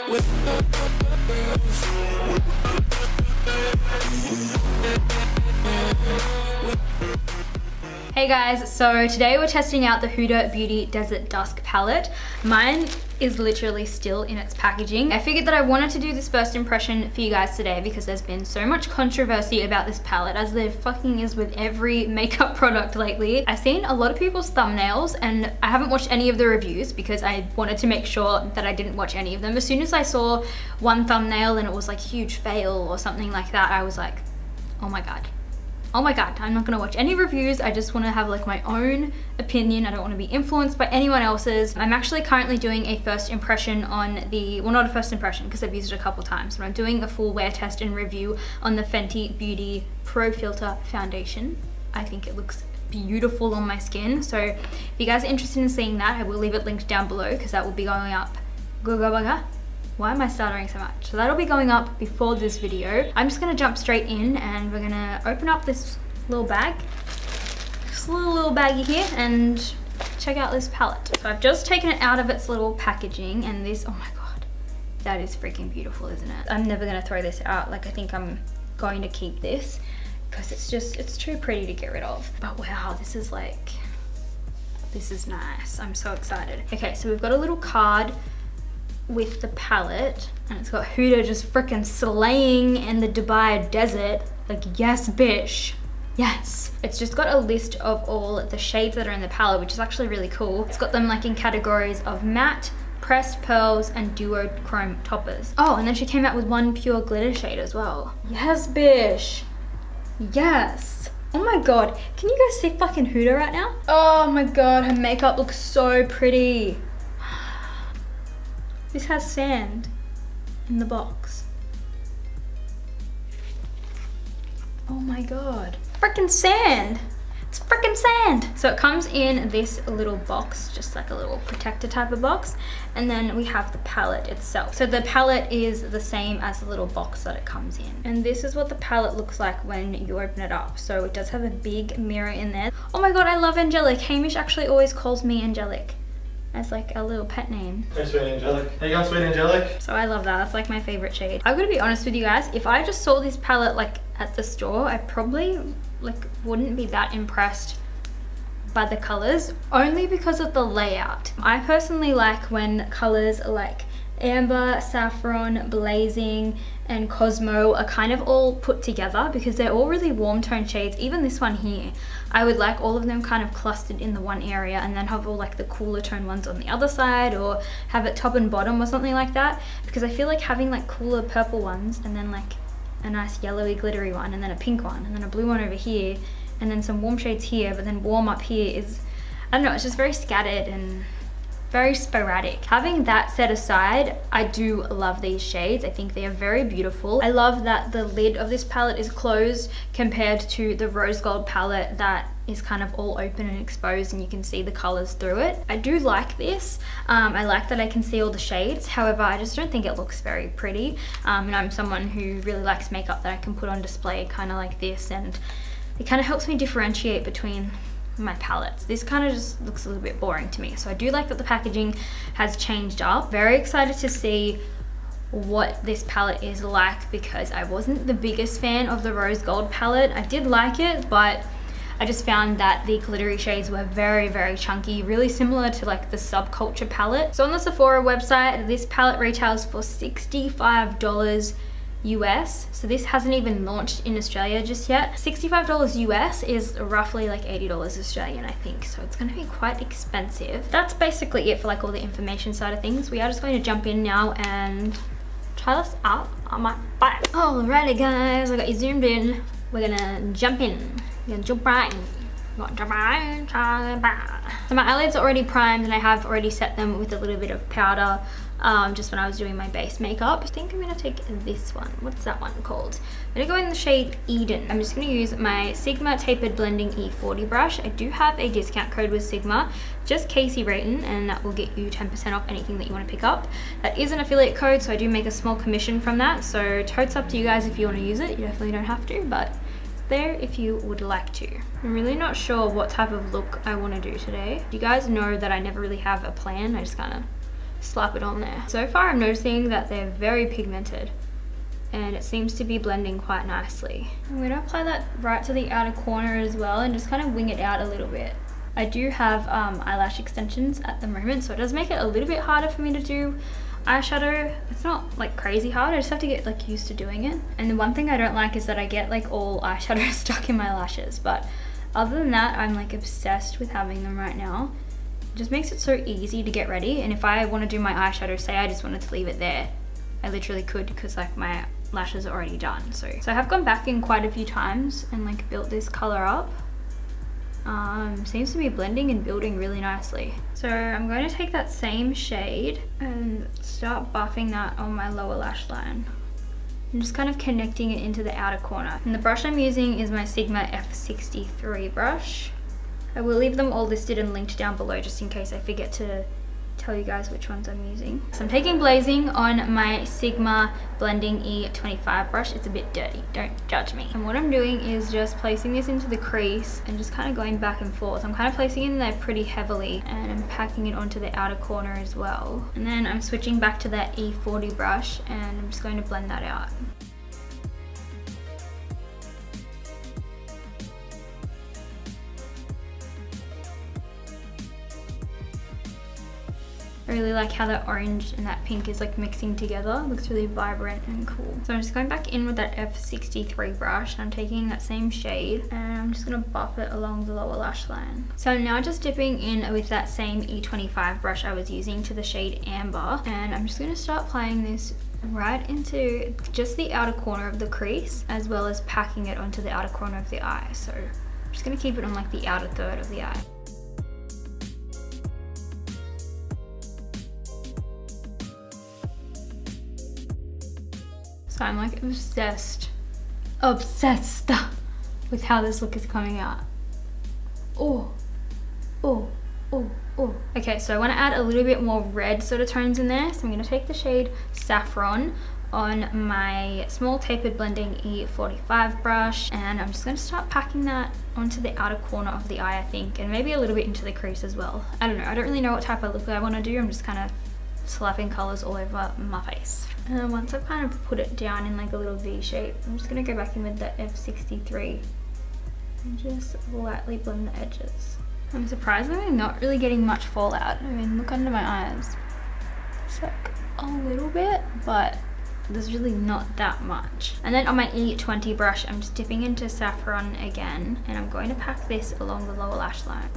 Hey guys, so today we're testing out the Huda Beauty Desert Dusk palette. Mine is literally still in its packaging. I figured that I wanted to do this first impression for you guys today because there's been so much controversy about this palette, as there fucking is with every makeup product lately. I've seen a lot of people's thumbnails and I haven't watched any of the reviews because I wanted to make sure that I didn't watch any of them. As soon as I saw one thumbnail and it was like huge fail or something like that, I was like, oh my god. Oh my god, I'm not gonna watch any reviews. I just want to have like my own opinion. I don't want to be influenced by anyone else's. I'm actually currently doing a first impression on the, well, not a first impression because I've used it a couple times, but I'm doing a full wear test and review on the Fenty Beauty Pro Filter foundation. I think it looks beautiful on my skin. So if you guys are interested in seeing that, I will leave it linked down below because that will be going up. Why am I stuttering so much? So that'll be going up before this video. I'm just gonna jump straight in and we're gonna open up this little bag. This little baggie here and check out this palette. So I've just taken it out of its little packaging and this, oh my god, that is freaking beautiful, isn't it? I'm never gonna throw this out. Like I think I'm going to keep this because it's too pretty to get rid of. But wow, this is nice. I'm so excited. Okay, so we've got a little card with the palette and it's got Huda just freaking slaying in the Dubai desert. Like, yes bitch, yes. It's just got a list of all the shades that are in the palette, which is actually really cool. It's got them like in categories of matte, pressed pearls and duochrome toppers. Oh, and then she came out with one pure glitter shade as well. Yes bitch, yes. Oh my god, can you guys see fucking Huda right now? Oh my god, her makeup looks so pretty. This has sand in the box. Oh my god. Frickin' sand! It's frickin' sand! So it comes in this little box, just like a little protector type of box. And then we have the palette itself. So the palette is the same as the little box that it comes in. And this is what the palette looks like when you open it up. So it does have a big mirror in there. Oh my god, I love Angelic. Hamish actually always calls me Angelic as like a little pet name. Hey Sweet Angelic. How you going, Sweet Angelic? So I love that. That's like my favorite shade. I'm gonna be honest with you guys, if I just saw this palette like at the store, I probably like wouldn't be that impressed by the colors, only because of the layout. I personally like when colors like amber, saffron, blazing and cosmo are kind of all put together because they're all really warm tone shades. Even this one here, I would like all of them kind of clustered in the one area and then have all like the cooler tone ones on the other side, or have it top and bottom or something like that, because I feel like having like cooler purple ones and then like a nice yellowy glittery one and then a pink one and then a blue one over here and then some warm shades here but then warm up here is, I don't know, it's just very scattered and very sporadic. Having that set aside, I do love these shades. I think they are very beautiful. I love that the lid of this palette is closed compared to the rose gold palette that is kind of all open and exposed and you can see the colors through it. I do like this. I like that I can see all the shades. However, I just don't think it looks very pretty. And I'm someone who really likes makeup that I can put on display kind of like this, and it kind of helps me differentiate between my palettes. This kind of just looks a little bit boring to me. So I do like that the packaging has changed up. Very excited to see what this palette is like because I wasn't the biggest fan of the rose gold palette. I did like it, but I just found that the glittery shades were very, very chunky, really similar to like the Subculture palette. So on the Sephora website, this palette retails for $65 US. So this hasn't even launched in Australia just yet. $65 US is roughly like $80 Australian, I think. So it's going to be quite expensive. That's basically it for like all the information side of things. We are just going to jump in now and try this out on my bike. Alrighty guys, I got you zoomed in. We're gonna jump in. We're gonna jump right in. So my eyelids are already primed and I have already set them with a little bit of powder just when I was doing my base makeup. I think I'm gonna take this one. What's that one called? I'm gonna go in the shade Eden. I'm just gonna use my Sigma Tapered Blending E40 brush. I do have a discount code with Sigma, just Kasey Rayton, and that will get you 10% off anything that you want to pick up. That is an affiliate code, so I do make a small commission from that. So totes up to you guys if you want to use it. You definitely don't have to, but there if you would like to. I'm really not sure what type of look I want to do today. You guys know that I never really have a plan. I just kind of slap it on there. So far I'm noticing that they're very pigmented and it seems to be blending quite nicely. I'm gonna apply that right to the outer corner as well and just kind of wing it out a little bit. I do have eyelash extensions at the moment, so it does make it a little bit harder for me to do eyeshadow. It's not like crazy hard, I just have to get like used to doing it. And the one thing I don't like is that I get like all eyeshadow stuck in my lashes, but other than that, I'm like obsessed with having them right now. It just makes it so easy to get ready, and if I want to do my eyeshadow, say I just wanted to leave it there, I literally could, because like my lashes are already done. So I have gone back in quite a few times and like built this color up. Seems to be blending and building really nicely. So I'm going to take that same shade and start buffing that on my lower lash line. I'm just kind of connecting it into the outer corner. And the brush I'm using is my Sigma F63 brush. I will leave them all listed and linked down below just in case I forget to tell you guys which ones I'm using. So I'm taking Blazing on my Sigma Blending E25 brush. It's a bit dirty, don't judge me. And what I'm doing is just placing this into the crease and just kind of going back and forth. I'm kind of placing it in there pretty heavily and I'm packing it onto the outer corner as well. And then I'm switching back to that E40 brush and I'm just going to blend that out. I really like how that orange and that pink is like mixing together. It looks really vibrant and cool. So I'm just going back in with that F63 brush and I'm taking that same shade and I'm just gonna buff it along the lower lash line. So I'm now just dipping in with that same E25 brush I was using to the shade Amber, and I'm just gonna start applying this right into just the outer corner of the crease as well as packing it onto the outer corner of the eye. So I'm just gonna keep it on like the outer third of the eye. So I'm like obsessed with how this look is coming out. Oh. Okay, so I want to add a little bit more red sort of tones in there. So I'm going to take the shade Saffron on my small tapered blending E45 brush and I'm just going to start packing that onto the outer corner of the eye, I think, and maybe a little bit into the crease as well. I don't know, I don't really know what type of look I want to do. I'm just kind of slapping colors all over my face. And then once I've kind of put it down in like a little V shape, I'm just going to go back in with the F63 and just lightly blend the edges. I'm surprisingly not really getting much fallout. I mean, look under my eyes. It's like a little bit, but there's really not that much. And then on my E20 brush, I'm just dipping into Saffron again and I'm going to pack this along the lower lash line.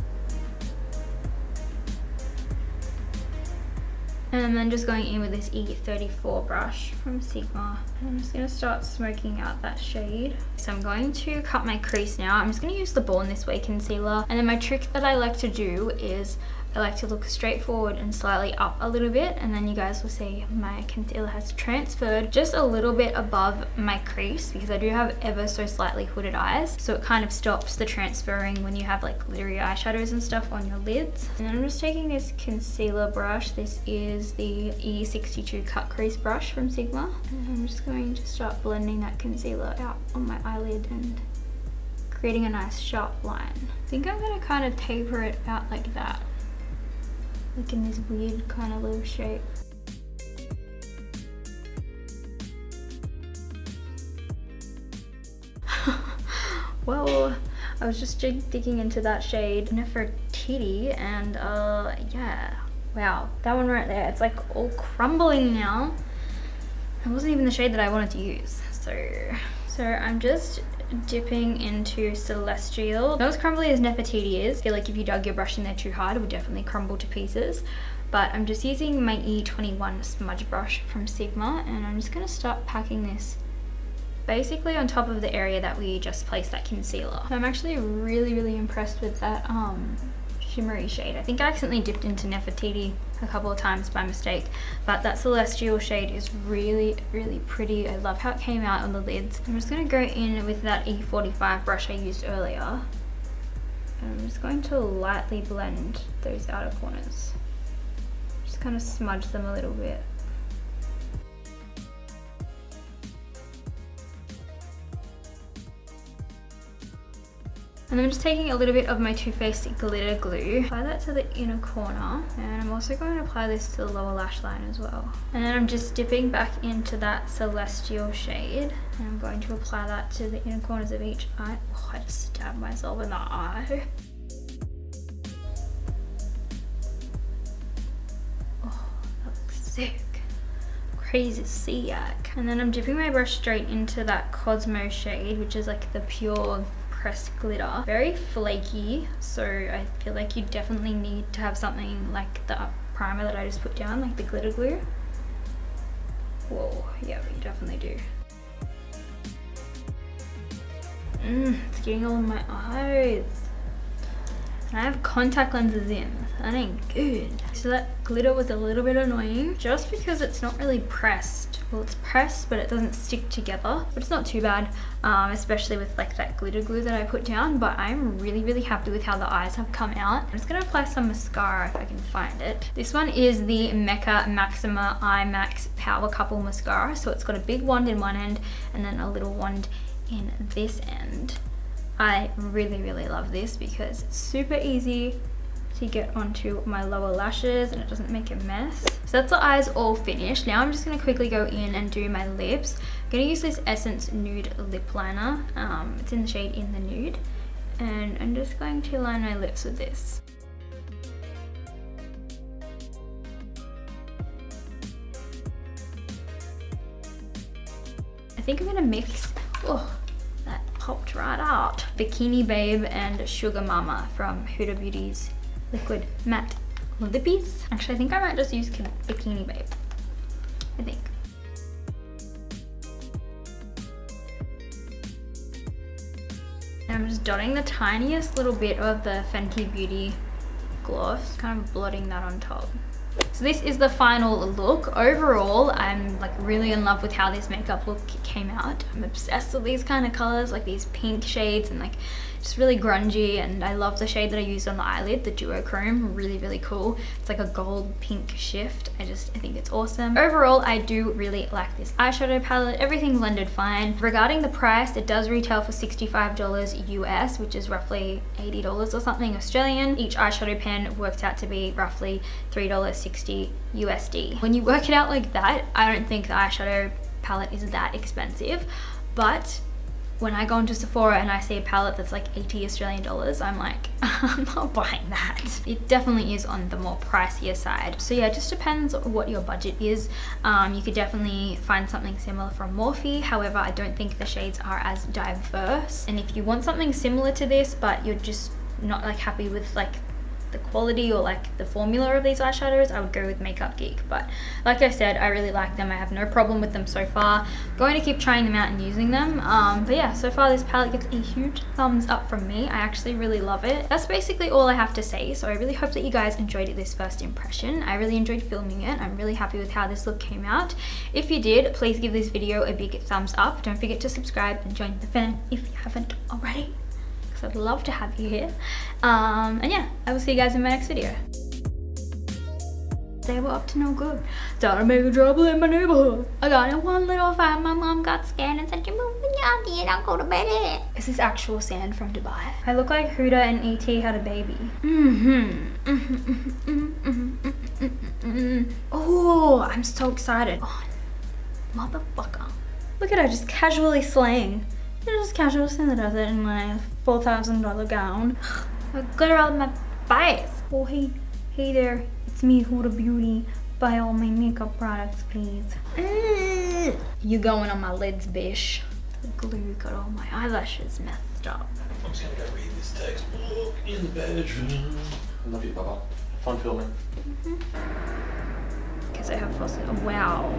And then just going in with this E34 brush from Sigma. And I'm just gonna start smoking out that shade. So I'm going to cut my crease now. I'm just gonna use the Born This Way concealer. And then my trick that I like to do is I like to look straight forward and slightly up a little bit, and then you guys will see my concealer has transferred just a little bit above my crease because I do have ever so slightly hooded eyes, so it kind of stops the transferring when you have like glittery eyeshadows and stuff on your lids. And then I'm just taking this concealer brush. This is the E62 cut crease brush from Sigma, and I'm just going to start blending that concealer out on my eyelid and creating a nice sharp line. I think I'm going to kind of taper it out like that, like in this weird kind of little shape. Well, I was just digging into that shade Nefertiti and yeah, wow, that one right there, it's like all crumbling now. It wasn't even the shade that I wanted to use. So I'm just dipping into Celestial. Not as crumbly as Nefertiti is. I feel like if you dug your brush in there too hard, it would definitely crumble to pieces. But I'm just using my E21 smudge brush from Sigma, and I'm just gonna start packing this basically on top of the area that we just placed that concealer. I'm actually really impressed with that shimmery shade. I think I accidentally dipped into Nefertiti a couple of times by mistake, but that Celestial shade is really pretty. I love how it came out on the lids. I'm just going to go in with that E45 brush I used earlier, and I'm just going to lightly blend those outer corners. Just kind of smudge them a little bit. And then I'm just taking a little bit of my Too Faced glitter glue, apply that to the inner corner, and I'm also going to apply this to the lower lash line as well. And then I'm just dipping back into that Celestial shade, and I'm going to apply that to the inner corners of each eye. Oh, I just stabbed myself in the eye. Oh, that looks sick. Crazy Siak. And then I'm dipping my brush straight into that Cosmo shade, which is like the pure pressed glitter. Very flaky, so I feel like you definitely need to have something like the primer that I just put down, like the glitter glue. Whoa, yeah, you definitely do. It's getting all in my eyes. And I have contact lenses in, so that ain't good. So that glitter was a little bit annoying just because it's not really pressed. Well, it's pressed, but it doesn't stick together. But it's not too bad, especially with like that glitter glue that I put down. But I'm really, really happy with how the eyes have come out. I'm just gonna apply some mascara if I can find it. This one is the Mecca Maxima Eye Max Power Couple Mascara. So it's got a big wand in one end and then a little wand in this end. I really, really love this because it's super easy to get onto my lower lashes and it doesn't make a mess. So that's the eyes all finished. Now I'm just going to quickly go in and do my lips. I'm going to use this Essence Nude Lip Liner. It's in the shade In the Nude. And I'm just going to line my lips with this. I think I'm going to mix... Oh, that popped right out. Bikini Babe and Sugar Mama from Huda Beauty's Liquid Matte Lippies. Actually, I think I might just use Bikini Babe. I think. And I'm just dotting the tiniest little bit of the Fenty Beauty gloss, kind of blotting that on top. So this is the final look. Overall, I'm like really in love with how this makeup look came out. I'm obsessed with these kind of colors, like these pink shades and like just really grungy, and I love the shade that I used on the eyelid, the Duochrome, really, really cool. It's like a gold pink shift. I think it's awesome. Overall, I do really like this eyeshadow palette. Everything blended fine. Regarding the price, it does retail for $65 US, which is roughly $80 or something Australian. Each eyeshadow pen worked out to be roughly $3.60 USD. When you work it out like that, I don't think the eyeshadow palette is that expensive, but when I go into Sephora and I see a palette that's like 80 Australian dollars, I'm like, I'm not buying that. It definitely is on the more pricier side. So yeah, it just depends what your budget is. You could definitely find something similar from Morphe. However, I don't think the shades are as diverse. And if you want something similar to this, but you're just not like happy with like the quality or like the formula of these eyeshadows, I would go with Makeup Geek. But like I said, I really like them. I have no problem with them so far. Going to keep trying them out and using them. But yeah, so far this palette gets a huge thumbs up from me. I actually really love it. That's basically all I have to say. So I really hope that you guys enjoyed this first impression. I really enjoyed filming it. I'm really happy with how this look came out. If you did, please give this video a big thumbs up. Don't forget to subscribe and join the fam if you haven't already. I'd love to have you here. And yeah, I will see you guys in my next video. They were up to no good. Started making trouble in my neighborhood. I got in one little fight. My mom got scared and said, "You're moving out and I'll go to bed." Is this actual sand from Dubai? I look like Huda and E.T. had a baby. Oh, I'm so excited. Oh, motherfucker. Look at her just casually slaying. Just casual Cinda does it in my $4,000 gown. I glitter all in my face. Oh, hey there, it's me, Huda Beauty. Buy all my makeup products, please. You going on my lids, bish. The glue got all my eyelashes messed up. I'm just gonna go read this textbook in the bedroom. I love you, Papa. Fun filming. Because I have faucet. Oh, wow.